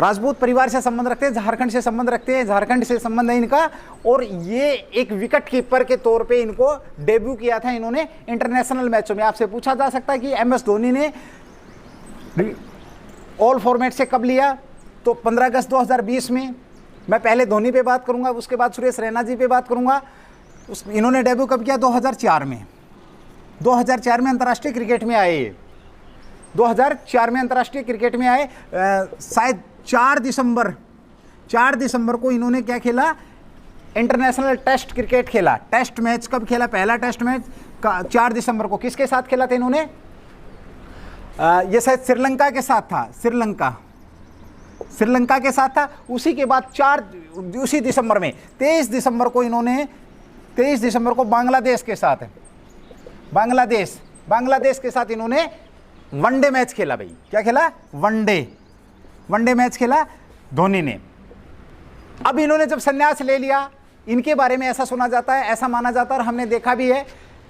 राजपूत परिवार से संबंध रखते हैं, झारखंड से संबंध रखते हैं, झारखंड से संबंध है इनका। और ये एक विकेट कीपर के तौर पे इनको डेब्यू किया था इन्होंने इंटरनेशनल मैचों में। आपसे पूछा जा सकता है कि MS धोनी ने ऑल फॉर्मेट से कब लिया? तो 15 अगस्त 2020 में। मैं पहले धोनी पे बात करूंगा, उसके बाद सुरेश रैना जी पे बात करूंगा। इन्होंने डेब्यू कब किया? 2004 में। 2004 में अंतर्राष्ट्रीय क्रिकेट में आए। 2004 में अंतर्राष्ट्रीय क्रिकेट में आए। शायद 4 दिसंबर को इन्होंने क्या खेला? इंटरनेशनल टेस्ट क्रिकेट खेला। टेस्ट मैच कब खेला? पहला टेस्ट मैच 4 दिसंबर को किसके साथ खेला था इन्होंने? ये शायद श्रीलंका के साथ था। श्रीलंका के साथ था। उसी के बाद उसी दिसंबर में 23 दिसंबर को बांग्लादेश के साथ, बांग्लादेश के साथ इन्होंने वनडे मैच खेला भाई। क्या खेला? वनडे मैच खेला धोनी ने। अब इन्होंने जब संन्यास ले लिया, इनके बारे में ऐसा सुना जाता है, ऐसा माना जाता है और हमने देखा भी है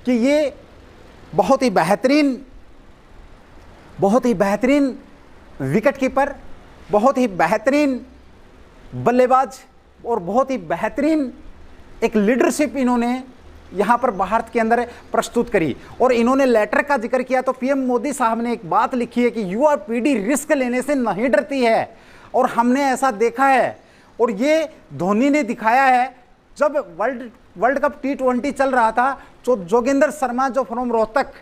कि ये बहुत ही बेहतरीन विकेट कीपर, बहुत ही बेहतरीन बल्लेबाज और बहुत ही बेहतरीन एक लीडरशिप इन्होंने यहाँ पर भारत के अंदर प्रस्तुत करी। और इन्होंने लेटर का जिक्र किया तो PM मोदी साहब ने एक बात लिखी है कि युवा पीढ़ी रिस्क लेने से नहीं डरती है, और हमने ऐसा देखा है। और ये धोनी ने दिखाया है। जब वर्ल्ड कप T20 चल रहा था तो जोगिंदर शर्मा जो फ्रॉम रोहतक,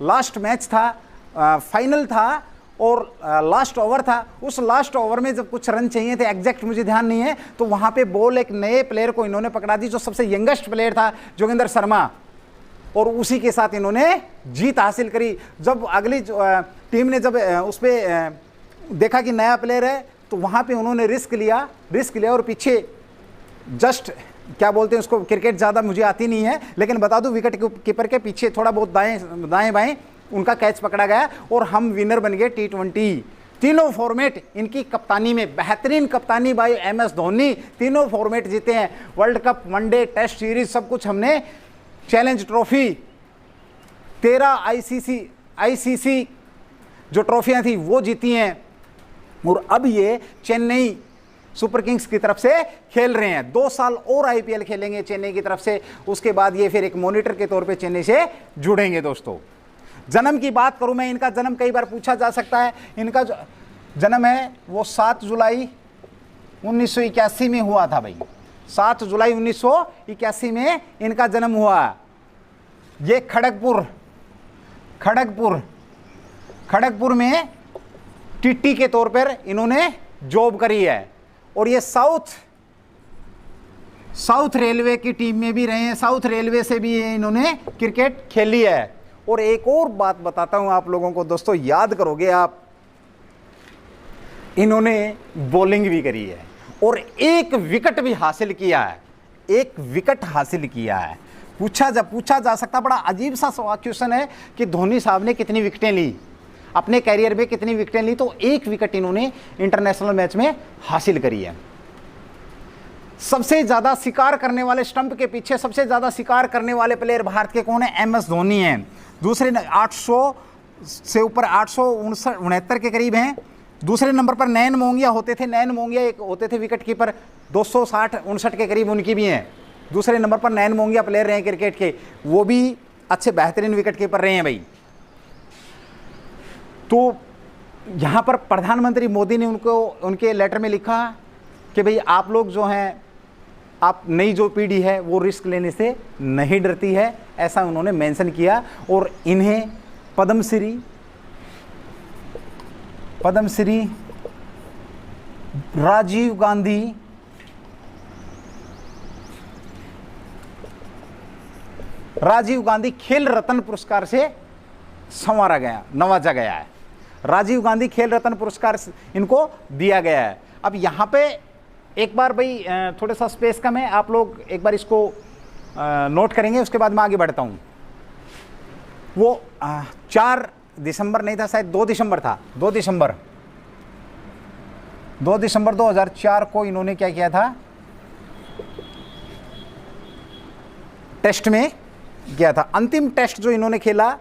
लास्ट मैच था, फाइनल था और लास्ट ओवर था, उस लास्ट ओवर में जब कुछ रन चाहिए थे, एग्जैक्ट मुझे ध्यान नहीं है, तो वहां पे बॉल एक नए प्लेयर को इन्होंने पकड़ा दी जो सबसे यंगेस्ट प्लेयर था, जोगिंदर शर्मा, और उसी के साथ इन्होंने जीत हासिल करी। जब अगली टीम ने जब उस पर देखा कि नया प्लेयर है तो वहां पे उन्होंने रिस्क लिया और पीछे जस्ट क्या बोलते हैं उसको, क्रिकेट ज़्यादा मुझे आती नहीं है लेकिन बता दूं, विकेट कीपर के पीछे थोड़ा बहुत दाएं बाएं उनका कैच पकड़ा गया और हम विनर बन गए T20। तीनों फॉर्मेट इनकी कप्तानी में, बेहतरीन कप्तानी भाई MS धोनी, तीनों फॉर्मेट जीते हैं। World cup, one day, test series सब कुछ हमने, चैलेंज ट्रॉफी, 13 ICC जो ट्रॉफियां थी वो जीती हैं। और अब ये चेन्नई सुपर किंग्स की तरफ से खेल रहे हैं। 2 साल और IPL खेलेंगे चेन्नई की तरफ से, उसके बाद ये फिर एक मॉनिटर के तौर पे चेन्नई से जुड़ेंगे। दोस्तों, जन्म की बात करूं मैं, इनका जन्म कई बार पूछा जा सकता है। इनका जो जन्म है वो 7 जुलाई 1981 में हुआ था भाई। 7 जुलाई 1981 में इनका जन्म हुआ। ये खड़गपुर में टिट्टी के तौर पर इन्होंने जॉब करी है। और ये साउथ रेलवे की टीम में भी रहे हैं, साउथ रेलवे से भी इन्होंने क्रिकेट खेली है। और एक और बात बताता हूं आप लोगों को दोस्तों, याद करोगे आप, इन्होंने बॉलिंग भी करी है और एक विकेट भी हासिल किया है। पूछा जा सकता, बड़ा अजीब सा क्वेश्चन है कि धोनी साहब ने कितनी विकेटें ली अपने कैरियर में, कितनी विकेटें ली, तो एक विकेट इन्होंने इंटरनेशनल मैच में हासिल करी है। सबसे ज्यादा शिकार करने वाले, स्टंप के पीछे सबसे ज्यादा शिकार करने वाले प्लेयर भारत के कौन है? MS धोनी हैं। दूसरे 800 से ऊपर 869 के करीब हैं। दूसरे नंबर पर नयन मोंगिया होते थे, एक होते थे विकेट कीपर, 260-59 के करीब उनकी भी हैं। दूसरे नंबर पर नयन मोंगिया प्लेयर रहे क्रिकेट के, वो भी अच्छे बेहतरीन विकेट कीपर रहे हैं भाई। तो यहां पर प्रधानमंत्री मोदी ने उनके लेटर में लिखा कि भाई आप लोग जो हैं आप नई जो पीढ़ी है वो रिस्क लेने से नहीं डरती है, ऐसा उन्होंने मेंशन किया। और इन्हें पद्मश्री राजीव गांधी खेल रत्न पुरस्कार से नवाजा गया है। राजीव गांधी खेल रत्न पुरस्कार इनको दिया गया है। अब यहाँ पे एक बार भाई थोड़ा सा स्पेस कम है, आप लोग एक बार इसको नोट करेंगे, उसके बाद मैं आगे बढ़ता हूँ। वो 4 दिसंबर नहीं था, शायद 2 दिसंबर था। 2 दिसंबर 2004 को इन्होंने क्या किया था, टेस्ट में किया था। अंतिम टेस्ट जो इन्होंने खेला,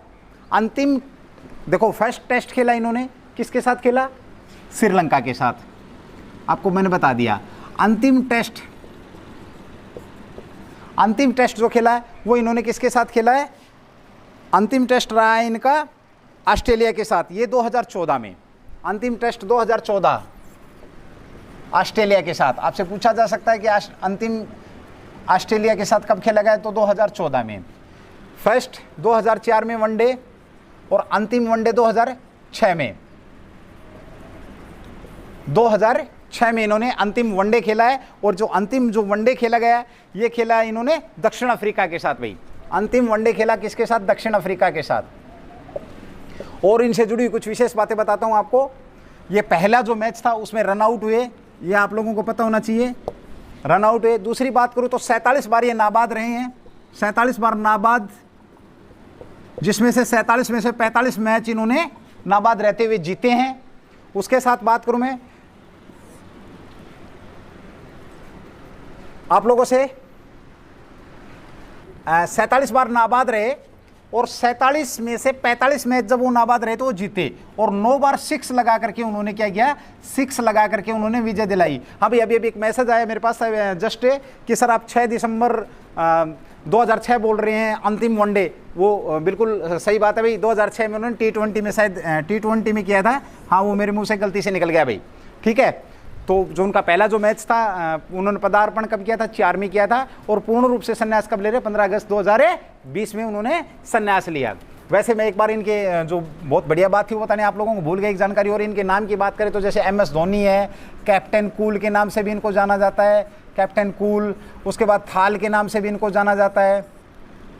देखो फर्स्ट टेस्ट खेला इन्होंने किसके साथ खेला, श्रीलंका के साथ, आपको मैंने बता दिया। अंतिम टेस्ट जो खेला है वो इन्होंने किसके साथ खेला है, अंतिम टेस्ट रहा है इनका ऑस्ट्रेलिया के साथ, ये 2014 में। अंतिम टेस्ट 2014 ऑस्ट्रेलिया के साथ। आपसे पूछा जा सकता है कि अंतिम ऑस्ट्रेलिया के साथ कब खेला गया, तो 2014 में। फर्स्ट 2004 में वनडे और अंतिम वनडे 2006 में। 2006 में इन्होंने अंतिम वनडे खेला है। और जो अंतिम जो वनडे खेला गया ये खेला है इन्होंने दक्षिण अफ्रीका के साथ। भाई अंतिम वनडे खेला किसके साथ, दक्षिण अफ्रीका के साथ। और इनसे जुड़ी कुछ विशेष बातें बताता हूं आपको। ये पहला जो मैच था उसमें रन आउट हुए, ये आप लोगों को पता होना चाहिए, रन आउट हुए। दूसरी बात करूं तो 47 बार ये नाबाद रहे हैं, 47 बार नाबाद, जिसमें से 47 में से 45 मैच इन्होंने नाबाद रहते हुए जीते हैं। उसके साथ बात करूं मैं आप लोगों से, 47 बार नाबाद रहे और 47 में से 45 मैच जब वो नाबाद रहे तो वो जीते। और 9 बार 6 लगा करके उन्होंने क्या किया, 6 लगा करके उन्होंने विजय दिलाई। हाँ भाई, अभी एक मैसेज आया मेरे पास जस्ट कि सर आप 6 दिसंबर 2006 बोल रहे हैं अंतिम वनडे। वो बिल्कुल सही बात है भाई, 2006 में उन्होंने T20 में, शायद T20 में किया था। हाँ, वो मेरे मुंह से गलती से निकल गया भाई, ठीक है। तो जो उनका पहला जो मैच था उन्होंने पदार्पण कब किया था, 4 में किया था। और पूर्ण रूप से संन्यास कब ले रहे, 15 अगस्त 2020 में उन्होंने संन्यास लिया। वैसे मैं एक बार इनके जो बहुत बढ़िया बात थी वो बताने आप लोगों को भूल गए एक जानकारी। और इनके नाम की बात करें तो जैसे MS धोनी है, कैप्टन कूल के नाम से भी इनको जाना जाता है, कैप्टन कूल। उसके बाद थाल के नाम से भी इनको जाना जाता है।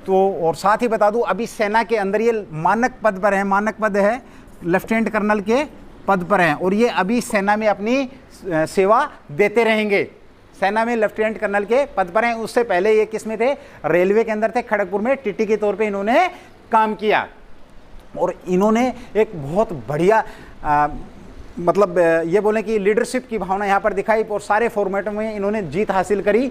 तो और साथ ही बता दूं अभी सेना के अंदर ये मानक पद पर है, मानक पद है, लेफ्टिनेंट कर्नल के पद पर हैं। और ये अभी सेना में अपनी सेवा देते रहेंगे, सेना में लेफ्टिनेंट कर्नल के पद पर हैं। उससे पहले ये किस में थे, रेलवे के अंदर थे, खड़गपुर में टीटी के तौर पे इन्होंने काम किया। और इन्होंने एक बहुत बढ़िया मतलब ये बोलें कि लीडरशिप की भावना यहाँ पर दिखाई। और सारे फॉर्मेटों में इन्होंने जीत हासिल करी।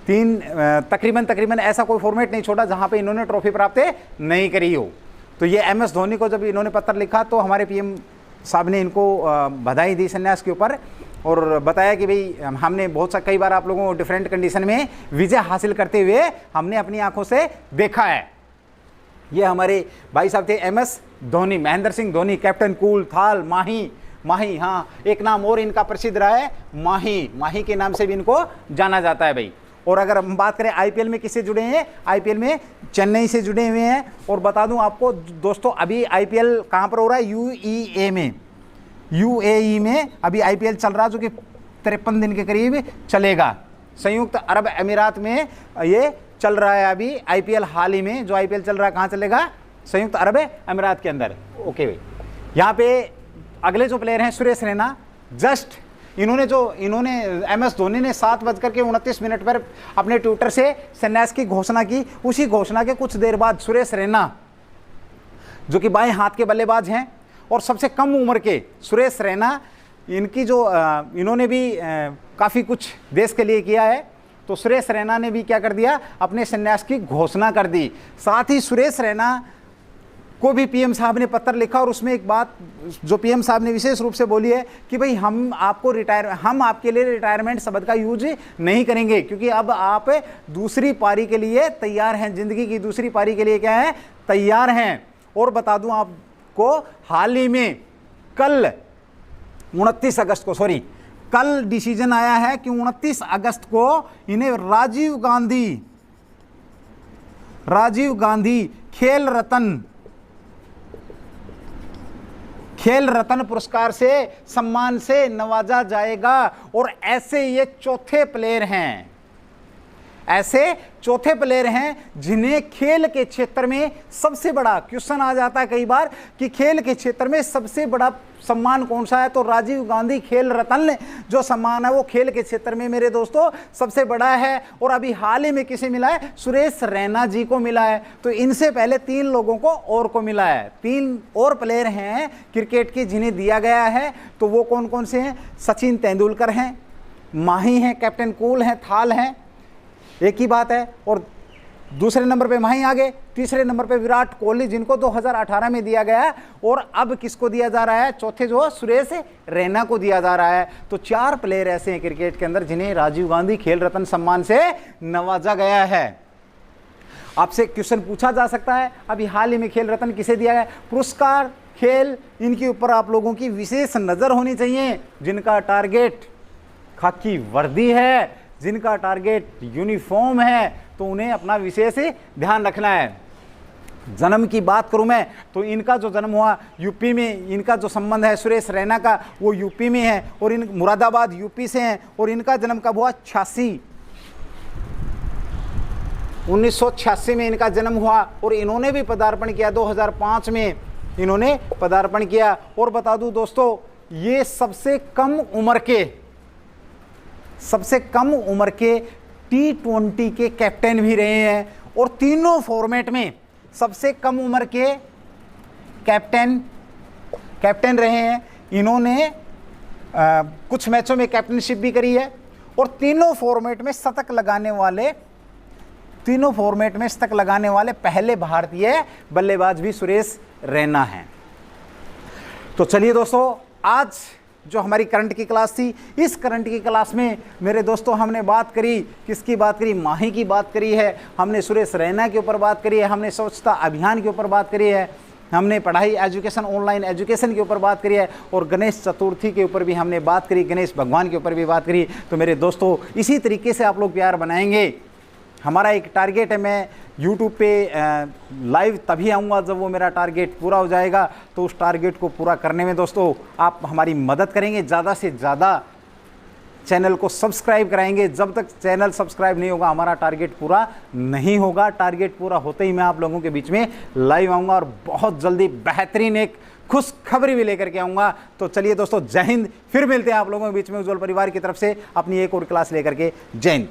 तकरीबन ऐसा कोई फॉर्मेट नहीं छोड़ा जहाँ पे इन्होंने ट्रॉफी प्राप्त नहीं करी हो। तो ये MS धोनी को जब इन्होंने पत्र लिखा तो हमारे PM साहब ने इनको बधाई दी संन्यास के ऊपर और बताया कि भाई हमने बहुत सा कई बार आप लोगों को डिफरेंट कंडीशन में विजय हासिल करते हुए हमने अपनी आंखों से देखा है। ये हमारे भाई साहब थे MS Dhoni, Mahendra Singh Dhoni, captain cool, थाल, माही। हाँ, एक नाम और इनका प्रसिद्ध रहा है, माही के नाम से भी इनको जाना जाता है भाई। और अगर हम बात करें IPL में किससे जुड़े हैं, IPL में चेन्नई से जुड़े हुए हैं। और बता दूं आपको दोस्तों, अभी IPL कहाँ पर हो रहा है, UAE में अभी IPL चल रहा है, जो कि 53 दिन के करीब चलेगा। संयुक्त अरब अमीरात में ये चल रहा है अभी IPL। हाल ही में जो IPL चल रहा है कहाँ चलेगा, संयुक्त अरब अमीरात के अंदर। ओके भाई, यहाँ पे अगले जो प्लेयर हैं सुरेश रैना। जस्ट इन्होंने MS धोनी ने 7:29 पर अपने ट्विटर से संन्यास की घोषणा की। उसी घोषणा के कुछ देर बाद सुरेश रैना, जो कि बाएं हाथ के बल्लेबाज हैं और सबसे कम उम्र के सुरेश रैना, इनकी जो इन्होंने भी काफ़ी कुछ देश के लिए किया है। तो सुरेश रैना ने भी क्या कर दिया, अपने संन्यास की घोषणा कर दी। साथ ही सुरेश रैना को भी PM साहब ने पत्र लिखा और उसमें एक बात जो PM साहब ने विशेष रूप से बोली है कि भाई हम आपके लिए रिटायरमेंट शब्द का यूज नहीं करेंगे, क्योंकि अब आप दूसरी पारी के लिए तैयार हैं, जिंदगी की दूसरी पारी के लिए क्या है, तैयार हैं। और बता दूं आपको, हाल ही में कल 29 अगस्त को कल डिसीजन आया है कि 29 अगस्त को इन्हें राजीव गांधी खेल रत्न पुरस्कार से सम्मान से नवाजा जाएगा। और ऐसे ये चौथे प्लेयर हैं जिन्हें खेल के क्षेत्र में सबसे बड़ा, क्वेश्चन आ जाता है कई बार कि खेल के क्षेत्र में सबसे बड़ा सम्मान कौन सा है, तो राजीव गांधी खेल रत्न जो सम्मान है वो खेल के क्षेत्र में मेरे दोस्तों सबसे बड़ा है। और अभी हाल ही में किसे मिला है, सुरेश रैना जी को मिला है। तो इनसे पहले 3 लोगों को और को मिला है। 3 और प्लेयर हैं क्रिकेट के जिन्हें दिया गया है। तो वो कौन कौन से हैं, सचिन तेंदुलकर हैं, माही हैं, कैप्टन कूल हैं, थाल हैं, एक ही बात है। और दूसरे नंबर पे माही आ गए, तीसरे नंबर पे विराट कोहली जिनको 2018 में दिया गया है। और अब किसको दिया जा रहा है, चौथे जो सुरेश रैना को दिया जा रहा है। तो 4 प्लेयर ऐसे हैं क्रिकेट के अंदर जिन्हें राजीव गांधी खेल रत्न सम्मान से नवाजा गया है। आपसे क्वेश्चन पूछा जा सकता है अभी हाल ही में खेल रत्न किसे दिया गया, पुरस्कार खेल, इनके ऊपर आप लोगों की विशेष नजर होनी चाहिए। जिनका टारगेट खाकी वर्दी है, जिनका टारगेट यूनिफॉर्म है, तो उन्हें अपना विशेष ध्यान रखना है। जन्म की बात करूं मैं तो इनका जो जन्म हुआ यूपी में, इनका जो संबंध है सुरेश रैना का वो यूपी में है और इन मुरादाबाद यूपी से हैं। और इनका जन्म कब हुआ, 1986 में इनका जन्म हुआ। और इन्होंने भी पदार्पण किया 2005 में इन्होंने पदार्पण किया। और बता दूं दोस्तों, ये सबसे कम उम्र के T20 के कैप्टन भी रहे हैं। और तीनों फॉर्मेट में सबसे कम उम्र के कैप्टन रहे हैं। इन्होंने कुछ मैचों में कैप्टनशिप भी करी है। और तीनों फॉर्मेट में शतक लगाने वाले पहले भारतीय बल्लेबाज भी सुरेश रैना हैं। तो चलिए दोस्तों, आज जो हमारी करंट की क्लास थी, इस करंट की क्लास में मेरे दोस्तों हमने बात करी, किसकी बात करी, माही की बात करी है, हमने सुरेश रैना के ऊपर बात करी है, हमने स्वच्छता अभियान के ऊपर बात करी है, हमने पढ़ाई एजुकेशन, ऑनलाइन एजुकेशन के ऊपर बात करी है। और गणेश चतुर्थी के ऊपर भी हमने बात करी, गणेश भगवान के ऊपर भी बात करी। तो मेरे दोस्तों, इसी तरीके से आप लोग प्यार बनाएंगे। हमारा एक टारगेट है, मैं YouTube पे लाइव तभी आऊँगा जब वो मेरा टारगेट पूरा हो जाएगा। तो उस टारगेट को पूरा करने में दोस्तों आप हमारी मदद करेंगे, ज़्यादा से ज़्यादा चैनल को सब्सक्राइब कराएंगे। जब तक चैनल सब्सक्राइब नहीं होगा हमारा टारगेट पूरा नहीं होगा। टारगेट पूरा होते ही मैं आप लोगों के बीच में लाइव आऊँगा और बहुत जल्दी बेहतरीन एक खुशखबरी भी लेकर के आऊँगा। तो चलिए दोस्तों, जय हिंद। फिर मिलते हैं आप लोगों के बीच में उज्ज्वल परिवार की तरफ से अपनी एक और क्लास लेकर के। जय हिंद।